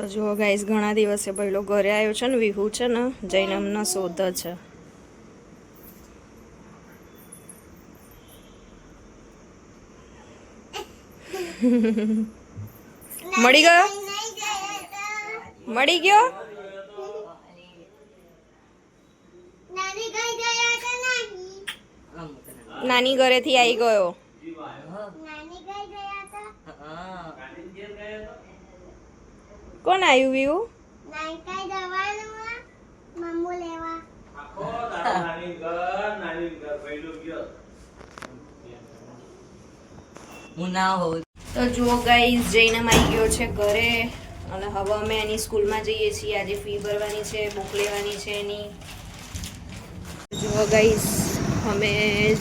તો જુઓ ગાઈસ, ઘણા દિવસે પહેલો ઘરે આવ્યો છે ને વિહુ છે ને જઈને અમને શોધ છે. મળી ગયો, મળી ગયો. નાની ઘરેથી આવી ગયો. કોણ આવ્યું વિહુ? તો જુઓ ગાઈસ, જઈને આવી ગયો છે ઘરે અને હવે અમે એની સ્કૂલમાં જઈએ છીએ. આજે ફી ભરવાની છે, બુક લેવાની છે એની. જુઓ ગાઈસ, અમે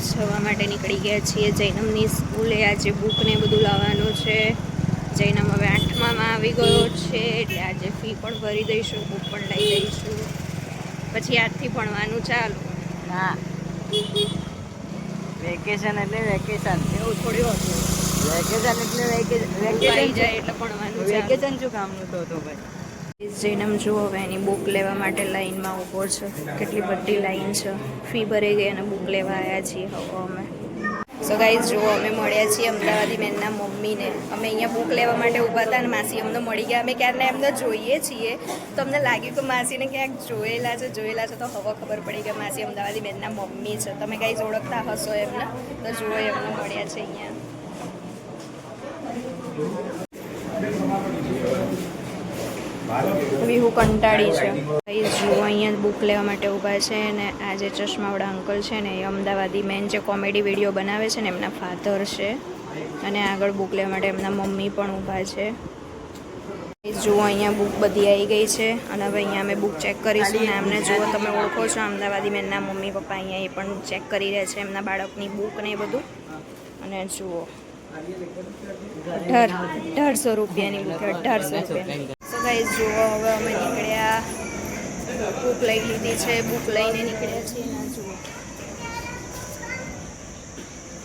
જવા માટે નીકળી ગયા છીએ જૈનમની સ્કૂલે. આજે બુક ને બધું લાવવાનું છે. જૈનમ હવે 8માં આવી ગયો છે એટલે આજે ફી પણ ભરી દઈશું, બુક પણ લઈ દઈશું. પછી આજથી ભણવાનું ચાલુ. હા, વેકેશન એટલે વેકેશન એવું થોડી હોતું. વેકેશન એટલે વેકેશન આવી જાય એટલે ભણવાનું. વેકેશન શું કામનું તો ભાઈ. જૈનમ જુઓ હવે એની બુક લેવા માટે લાઈનમાં ઊભો છે. કેટલી બધી લાઈન છે. ફી ભરી ગઈ અને બુક લેવા આવ્યા છીએ હવે અમે. સો ગાઈઝ, જુઓ અમે મળ્યા છીએ અમદાવાદી બેનના મમ્મીને. અમે અહીંયા બુક લેવા માટે ઊભા હતા અને માસી અમને મળી ગયા. અમે ક્યારના એમને જોઈએ છીએ તો અમને લાગ્યું કે માસીને ક્યાંક જોયેલા છે તો હવે ખબર પડી કે માસી અમદાવાદી બેનના મમ્મી છે. તમે ગાઈઝ ઓળખતા હશો એમને. તો જુઓ એમને મળ્યા છે અહીંયા. વિહુ કંટાળી છે. જુઓ અહીંયા બુક લેવા માટે ઊભા છે ને આ જે ચશ્માવાળા અંકલ છે ને એ અમદાવાદી મેન જે કોમેડી વિડીયો બનાવે છે ને એમના ફાધર છે. અને આગળ બુક લેવા માટે એમના મમ્મી પણ ઊભા છે. જુઓ અહીંયા બુક બધી આવી ગઈ છે અને હવે અહીંયા અમે બુક ચેક કરીશું ને એમને જુઓ તમે ઓળખો છો અમદાવાદી મેનના મમ્મી પપ્પા અહીંયા એ પણ ચેક કરી રહ્યા છે એમના બાળકની બુક ને એ બધું. અને જુઓ 1800 રૂપિયાની બુક, 1800 રૂપિયા. સો ગાઈઝ, જુઓ હવે અમે નીકળ્યા, બુક લઈ લીધી છે, બુક લઈને નીકળ્યા છીએ. ના જુઓ,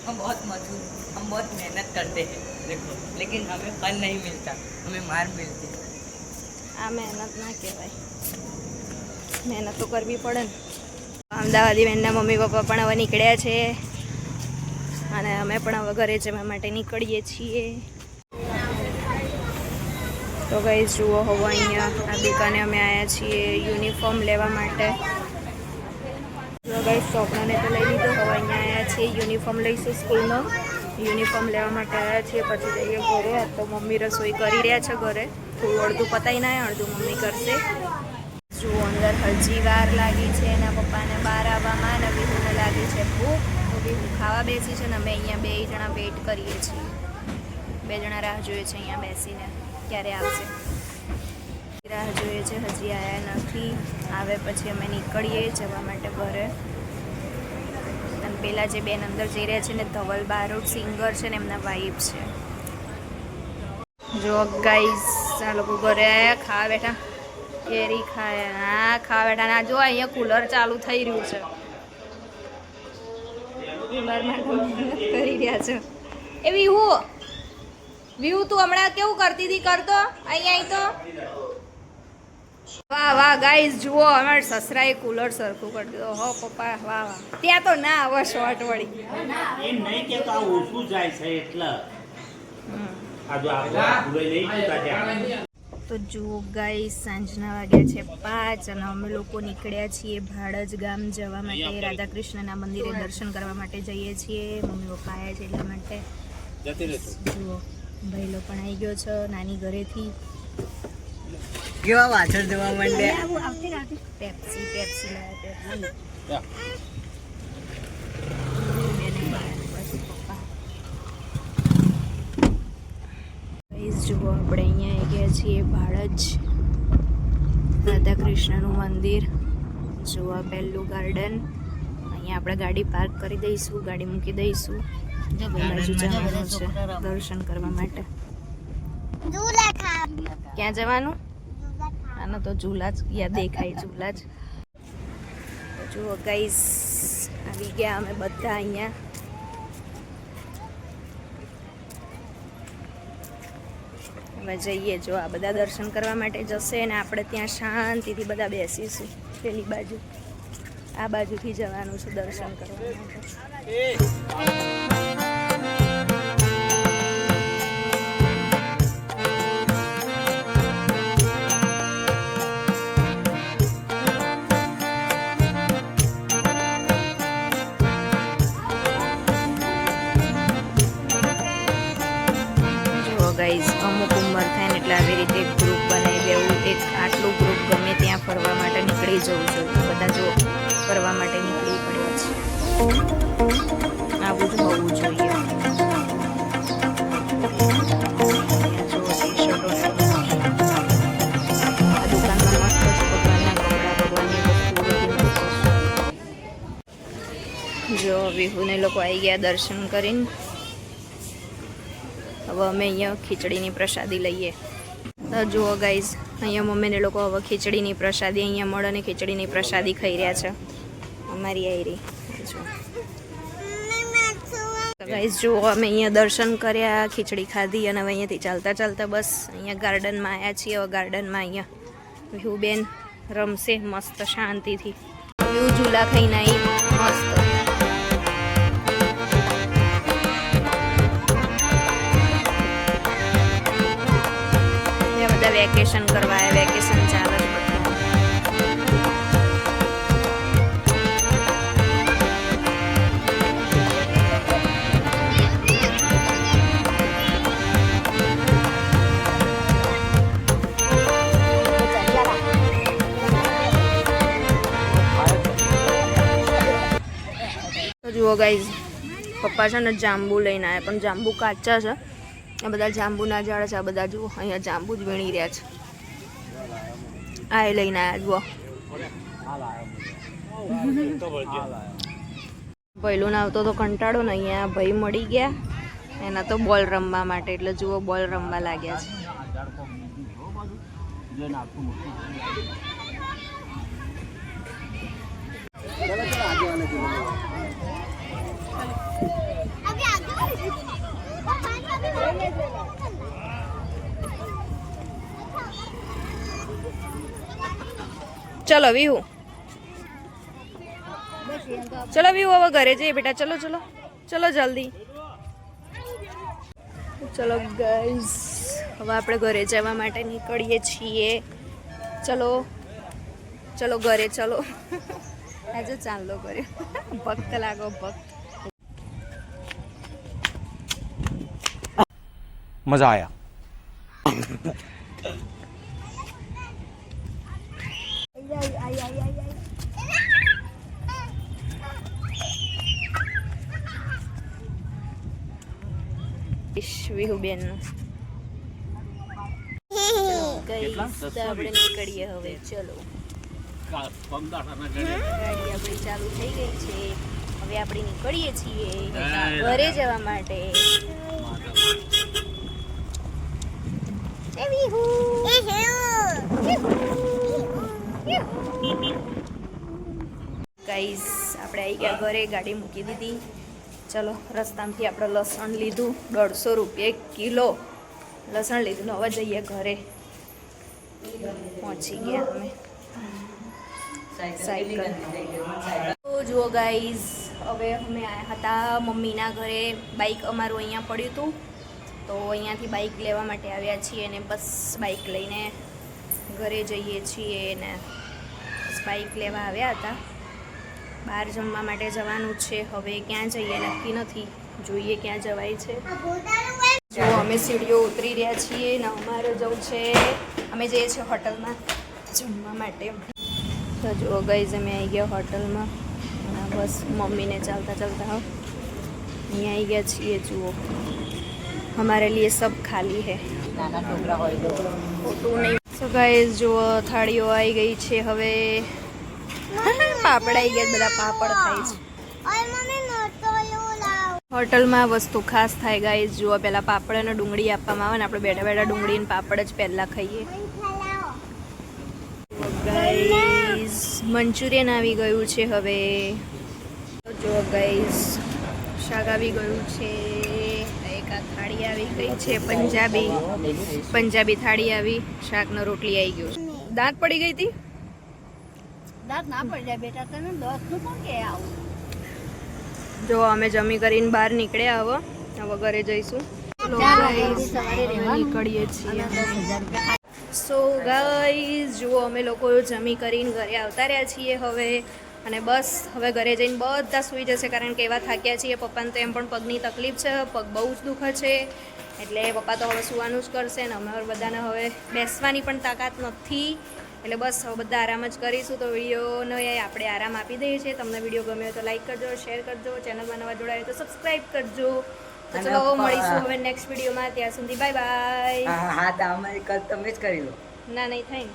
हम बहुत मजदूर, हम बहुत मेहनत करते हैं देखो, लेकिन हमें फल नहीं मिलता, हमें मार मिलती. આ મહેનત ના કહેવાય, મહેનત તો કરવી પડે ને. અમદાવાદી બેનના મમ્મી પપ્પા પણ હવે નીકળ્યા છે અને અમે પણ હવે ઘરે જવા માટે નીકળીએ છીએ. તો ગાઈઝ જુઓ, હવે અહીંયા આ દુકાને અમે આવ્યા છીએ યુનિફોર્મ લેવા માટે. તો ગાઈઝ, ચોપડાને તો લઈ લીધો, હવે અહીંયા આવ્યા છીએ યુનિફોર્મ લઈશું સ્કૂલનો. યુનિફોર્મ લેવા માટે આવ્યા છીએ, પછી જઈએ ઘરે. તો મમ્મી રસોઈ કરી રહ્યા છે ઘરે. થોડું અડધું પતાવી ના અડધું મમ્મી કરશે. જુઓ, અંદર હજી વાર લાગી છે એના પપ્પાને બહાર આવવામાં અને વિહુને લાગી છે ભૂખ. તો વિહુ ખાવા બેસી છે ને અમે અહીંયા 2 જણા વેઇટ કરીએ છીએ. 2 જણા રાહ જોઈએ છે અહીંયા બેસીને ક્યારે આવશે. રાહ જોઈએ છે, હજી આવ્યા નથી. આવે પછી અમે નીકળીએ જવા માટે ઘરે. અને પેલા જે બેન અંદર જઈ રહ્યા છે ને ધવલ બારોટ સિંગર છે ને એમના વાઇફ છે. જો ગાઈસ, આ લોકો ઘરે આવ્યા, ખાવા બેઠા, કેરી ખાયા. હા, ખાવા બેઠા. ના જો અહીંયા કુલર ચાલુ થઈ રહ્યું છે, કુલરમાં મહેનત કરી રહ્યા છે. એ વિહુ, વિહુ તું હમણાં કેવું કરતી હતી કરતો અહીંયા આવી તો. વાહ વાહ ગાઈઝ, જુઓ અમારે સસરાએ કુલર સરખું કરી દીધો. હો પપ્પા, વાહ વાહ. ત્યાં તો ના આવે શોર્ટ વળી. એમ નહીં કે આ ઓછું જાય છે એટલે તો જુઓ ગાઈઝ, સાંજના વાગ્યા છે 5 અને અમે લોકો નીકળ્યા છીએ ભાડજ ગામ જવા માટે. રાધાકૃષ્ણના મંદિરે દર્શન કરવા માટે જઈએ છીએ. મમ્મી પપ્પા આવ્યા છે એટલા માટે. જુઓ, ભાઈલો પણ આવી ગયો છે નાની ઘરેથી. કેવા પાછળ જવા માંડ્યા. પેપ્સી લાવ્યા. જુઓ, આપણે અહીંયા આવી ગયા છીએ ભાડજ રાધાકૃષ્ણનું મંદિર. જુઓ, પહેલું ગાર્ડન. અહીંયા આપણે ગાડી પાર્ક કરી દઈશું, ગાડી મૂકી દઈશું. બાજુ જવાનું છે દર્શન કરવા માટે. ક્યાં જવાનું? આનો તો ઝૂલા જ દેખાય, ઝૂલા જ. જુઓ ગાઈસ, આવી ગયા અમે બધા અહીંયા. હવે જઈએ, જો આ બધા દર્શન કરવા માટે જશે અને આપણે ત્યાં શાંતિથી બધા બેસીશું. પેલી બાજુ આ બાજુથી જવાનું છે દર્શન કરવા માટે. ગાઈઝ અમુક ઉંમર થાય ને એટલે આવી રીતે એક ગ્રુપ બનાવી દેવું. એક આટલું ગ્રુપ ગમે ત્યાં ફરવા માટે નીકળી જવું જોઈએ. બધા જો ફરવા માટે નીકળી પડ્યા છે. આ બધું હોવું જોઈએ. આ દુકાનમાં મસ્ત છે ભગવાનના કપડા, ભગવાનની વસ્તુઓ. જો વિહુને લોકો આવી ગયા દર્શન કરીને. હવે અમે અહીંયા ખીચડીની પ્રસાદી લઈએ. તો જુઓ ગાઈઝ, અહીંયા મમ્મીને લોકો હવે ખીચડીની પ્રસાદી અહીંયા મળે અને ખીચડીની પ્રસાદી ખાઈ રહ્યા છે. અમારી આયરી જો ગાઈઝ, જુઓ અમે અહીંયા દર્શન કર્યા, ખીચડી ખાધી અને હવે અહીંયાથી ચાલતા ચાલતા બસ અહીંયા ગાર્ડનમાં આવ્યા છીએ. હવે ગાર્ડનમાં અહીંયા વિહુબેન રમશે મસ્ત શાંતિથી. વિહુ ઝૂલા ખાઈને આવી મસ્ત. વેકેશન કરવા આવ્યા, વેકેશન ચાલે છે તો જુઓ ગાઈઝ, પપ્પા છે ને જાંબુ લઈને આવ્યા, પણ જાંબુ કાચા છે. આ બધા જાંબુના ઝાડ છે. આ બધા જુઓ અહીંયા જાંબુ જ વીણી રહ્યા છે. આ લઈને આવ્યા જુઓ. પહેલું ના આવતો તો કંટાળો ને અહીંયા ભાઈ મળી ગયા એના તો બોલ રમવા માટે. એટલે જુઓ બોલ રમવા લાગ્યા છે. ચલો વિહુ, ચલો વિહુ હવે ઘરે જઈએ બેટા. ચલો ચલો ચલો જલ્દી. ચલો ગાઈઝ, હવે આપણે ઘરે જવા માટે નીકળીએ છીએ. ચલો ચલો ઘરે ચલો. આજે ચાલો કર્યો. ભક્ત લાગો ભક્ત. મજા આયા. વિહુબેન આપણે નીકળીએ હવે. ચલો ગાડી આપણી ચાલુ થઈ ગઈ છે. હવે આપણે નીકળીએ છીએ ઘરે જવા માટે. ગાઈસ, આપણે આવી ગયા ઘરે, ગાડી મૂકી દીધી. ચલો રસ્તામાંથી આપણે લસણ લીધું 150 રૂપિયા કિલો લસણ લીધું. હવે જઈએ ઘરે. પહોંચી ગયા અમે સાયકલ. તો જુઓ ગાઈઝ, હવે અમે આવ્યા હતા મમ્મીના ઘરે. બાઇક અમારું અહીંયા પડ્યું હતું તો અહીંયાથી બાઇક લેવા માટે આવ્યા છીએ અને બસ બાઇક લઈને ઘરે જઈએ છીએ. ને બાઇક લેવા આવ્યા હતા. બહાર જમવા માટે જવાનું છે. હવે ક્યાં જઈએ નક્કી નથી, જોઈએ ક્યાં જવાય છે. જો અમે સીડીઓ ઉતરી રહ્યા છીએ ને અમારે જવું છે. અમે જઈએ છીએ હોટલમાં જમવા માટે. તો જુઓ ગાઈઝ, અમે આવી ગયા હોટલમાં. બસ મમ્મીને ચાલતા ચાલતા અહીંયા આવી ગયા છીએ. જુઓ हमारे लिए सब खाली है. સો ગાઈઝ, જુઓ થાળીઓ આવી ગઈ છે. હવે પાપડ આવી ગયા, બધા પાપડ ખાય છે. હોટલમાં વસ્તુ ખાસ થાય ગાઈઝ. જુઓ પહેલાં પાપડ અને ડુંગળી આપવામાં આવે ને આપણે બેઠા બેઠા ડુંગળી અને પાપડ જ પહેલાં ખાઈએ. ગાઈઝ, મંચુરિયન આવી ગયું છે. હવે જુઓ ગાઈઝ, શાક આવી ગયું છે. એક આ થાળી આવી ગઈ છે પંજાબી થાળી આવી, શાકનો રોટલી આવી ગયો. દાંત પડી ગઈ હતી. દાંત ના પડી જાય બેટા, તને દસ નું કોણ કે આવું? જો અમે જમી કરીને બહાર નીકળ્યા. હવે ઘરે જઈશું. નીકળીએ છીએ. સો ગાઈઝ જુઓ, અમે લોકો જમી કરીને ઘરે આવતા રહ્યા છીએ હવે. અને બસ હવે ઘરે જઈને બધા સૂઈ જશે, કારણ કે એવા થાક્યા છીએ. પપ્પાને તો એમ પણ પગની તકલીફ છે, પગ બહુ જ દુખે છે, એટલે પપ્પા તો હવે સૂવાનું જ કરશે. ને અમે બધાને હવે બેસવાની પણ તાકાત નથી, એટલે બસ હવે બધા આરામ જ કરીશું. તો વિડીયોનો આપણે આરામ આપી દઈએ છીએ. તમને વિડીયો ગમ્યો તો લાઈક કરજો, શેર કરજો, ચેનલમાં નવા જોડાયો તો સબસ્ક્રાઈબ કરજો. તો ચલો મળીશું હવે નેક્સ્ટ વિડીયોમાં. ત્યાં સુધી બાય બાય. હા તો અમારી કલ તમે જ કરી લો. ના નહીં થાય ને.